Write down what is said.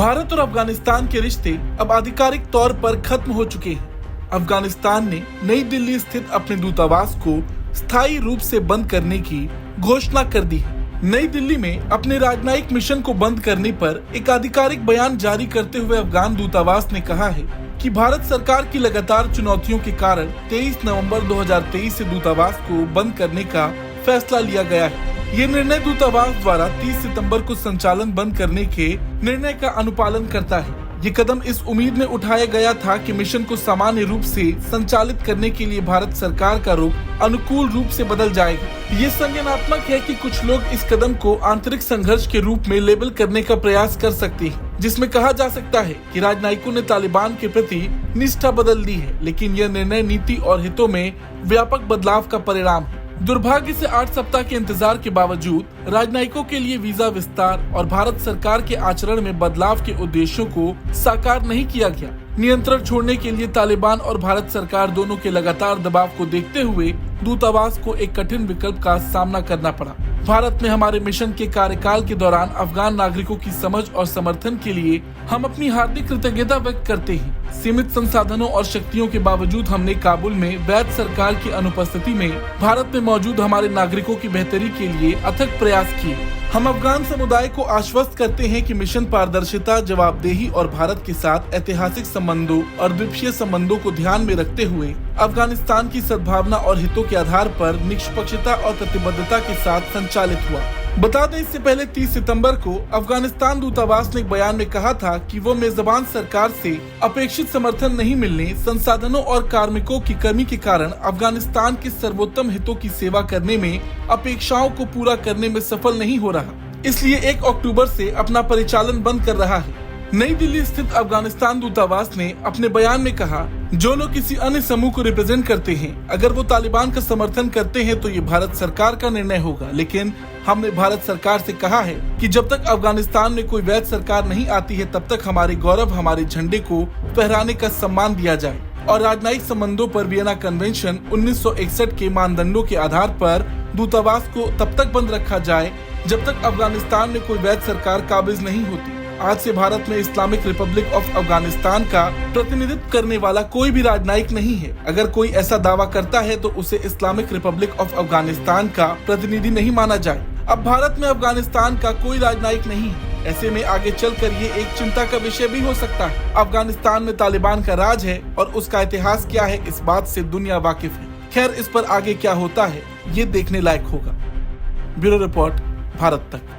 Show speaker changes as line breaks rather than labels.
भारत और अफगानिस्तान के रिश्ते अब आधिकारिक तौर पर खत्म हो चुके हैं। अफगानिस्तान ने नई दिल्ली स्थित अपने दूतावास को स्थायी रूप से बंद करने की घोषणा कर दी है। नई दिल्ली में अपने राजनयिक मिशन को बंद करने पर एक आधिकारिक बयान जारी करते हुए अफगान दूतावास ने कहा है कि भारत सरकार की लगातार चुनौतियों के कारण 23 नवंबर 2023 से दूतावास को बंद करने का फैसला लिया गया है। ये निर्णय दूतावास द्वारा 30 सितंबर को संचालन बंद करने के निर्णय का अनुपालन करता है। ये कदम इस उम्मीद में उठाया गया था कि मिशन को सामान्य रूप से संचालित करने के लिए भारत सरकार का रुख अनुकूल रूप से बदल जाएगा। ये संज्ञानात्मक है कि कुछ लोग इस कदम को आंतरिक संघर्ष के रूप में लेबल करने का प्रयास कर सकते हैं, जिसमें कहा जा सकता है कि राजनयिकों ने तालिबान के प्रति निष्ठा बदल दी है, लेकिन यह निर्णय नीति और हितों में व्यापक बदलाव का परिणाम है। दुर्भाग्य से 8 सप्ताह के इंतजार के बावजूद राजनयिकों के लिए वीजा विस्तार और भारत सरकार के आचरण में बदलाव के उद्देश्यों को साकार नहीं किया गया। नियंत्रण छोड़ने के लिए तालिबान और भारत सरकार दोनों के लगातार दबाव को देखते हुए दूतावास को एक कठिन विकल्प का सामना करना पड़ा। भारत में हमारे मिशन के कार्यकाल के दौरान अफगान नागरिकों की समझ और समर्थन के लिए हम अपनी हार्दिक कृतज्ञता व्यक्त करते हैं। सीमित संसाधनों और शक्तियों के बावजूद हमने काबुल में वैध सरकार की अनुपस्थिति में भारत में मौजूद हमारे नागरिकों की बेहतरी के लिए अथक प्रयास किए। हम अफगान समुदाय को आश्वस्त करते हैं कि मिशन पारदर्शिता, जवाबदेही और भारत के साथ ऐतिहासिक संबंधों और द्विपक्षीय संबंधों को ध्यान में रखते हुए अफगानिस्तान की सद्भावना और हितों के आधार पर निष्पक्षता और प्रतिबद्धता के साथ संचालित हुआ। बता दें, इससे पहले 30 सितंबर को अफगानिस्तान दूतावास ने एक बयान में कहा था कि वो मेजबान सरकार से अपेक्षित समर्थन नहीं मिलने, संसाधनों और कार्मिकों की कमी के कारण अफगानिस्तान के सर्वोत्तम हितों की सेवा करने में अपेक्षाओं को पूरा करने में सफल नहीं हो रहा, इसलिए 1 अक्टूबर से अपना परिचालन बंद कर रहा है। नई दिल्ली स्थित अफगानिस्तान दूतावास ने अपने बयान में कहा, जो लोग किसी अन्य समूह को रिप्रेजेंट करते हैं, अगर वो तालिबान का समर्थन करते हैं तो ये भारत सरकार का निर्णय होगा, लेकिन हमने भारत सरकार से कहा है कि जब तक अफगानिस्तान में कोई वैध सरकार नहीं आती है, तब तक हमारे गौरव, हमारे झंडे को फहराने का सम्मान दिया जाए और राजनयिक संबंधों पर वियना कन्वेंशन 1961 के मानदंडों के आधार पर दूतावास को तब तक बंद रखा जाए जब तक अफगानिस्तान में कोई वैध सरकार काबिज नहीं होती। आज से भारत में इस्लामिक रिपब्लिक ऑफ अफगानिस्तान का प्रतिनिधित्व करने वाला कोई भी राजनयिक नहीं है। अगर कोई ऐसा दावा करता है तो उसे इस्लामिक रिपब्लिक ऑफ अफगानिस्तान का प्रतिनिधि नहीं माना जाए। अब भारत में अफगानिस्तान का कोई राजनयिक नहीं है। ऐसे में आगे चलकर ये एक चिंता का विषय भी हो सकता है। अफगानिस्तान में तालिबान का राज है और उसका इतिहास क्या है, इस बात से दुनिया वाकिफ है। खैर, इस पर आगे क्या होता है ये देखने लायक होगा। ब्यूरो रिपोर्ट, भारत तक।